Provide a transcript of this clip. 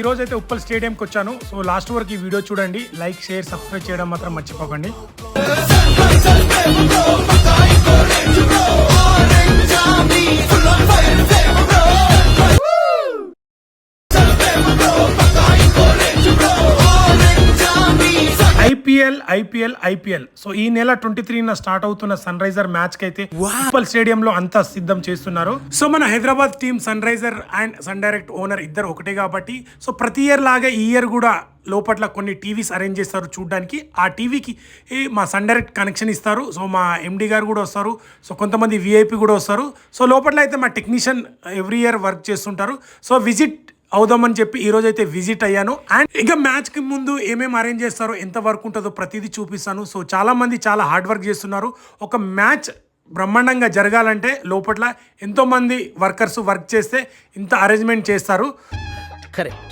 ఈ రోజు అయితే ఉప్పల్ స్టేడియంకి వచ్చాను. సో లాస్ట్ వరకు ఈ వీడియో చూడండి, లైక్ షేర్ సబ్స్క్రైబ్ చేయడం మాత్రం మర్చిపోకండి. ఐపీఎల్ సో ఈ నెల 23న స్టార్ట్ అవుతున్న సన్ రైజర్ మ్యాచ్ కి అయితే ఉప్పల్ స్టేడియం లో అంతా సిద్ధం చేస్తున్నారు. సో మన Hyderabad team Sunrisers and Sun Direct owner ఇద్దరు ఒకటే కాబట్టి సో ప్రతి ఇయర్ లాగా ఈ ఇయర్ కూడా లోపట్ల కొన్ని టీవీస్ అరేంజ్ చేస్తారు చూడడానికి. ఆ టీవీకి మా సన్ డైరెక్ట్ కనెక్షన్ ఇస్తారు. సో మా ఎండి గారు కూడా వస్తారు. సో కొంతమంది విఐపి కూడా వస్తారు. సో లోపట్ల అయితే మా టెక్నీషియన్ ఎవ్రీ ఇయర్ వర్క్ చేస్తుంటారు. సో విజిట్ అవుదామని చెప్పి ఈ రోజు అయితే విజిట్ అయ్యాను. అండ్ ఇంకా మ్యాచ్ కి ముందు ఏమేమి అరేంజ్ చేస్తారో, ఎంత వర్క్ ఉంటుందో ప్రతిదీ చూపిస్తాను. సో చాలా మంది చాలా హార్డ్ వర్క్ చేస్తున్నారు. ఒక మ్యాచ్ బ్రహ్మాండంగా జరగాలంటే లోపట్ల ఎంతో మంది వర్కర్స్ వర్క్ చేస్తే ఇంత అరేంజ్మెంట్ చేస్తారు. కరెక్ట్.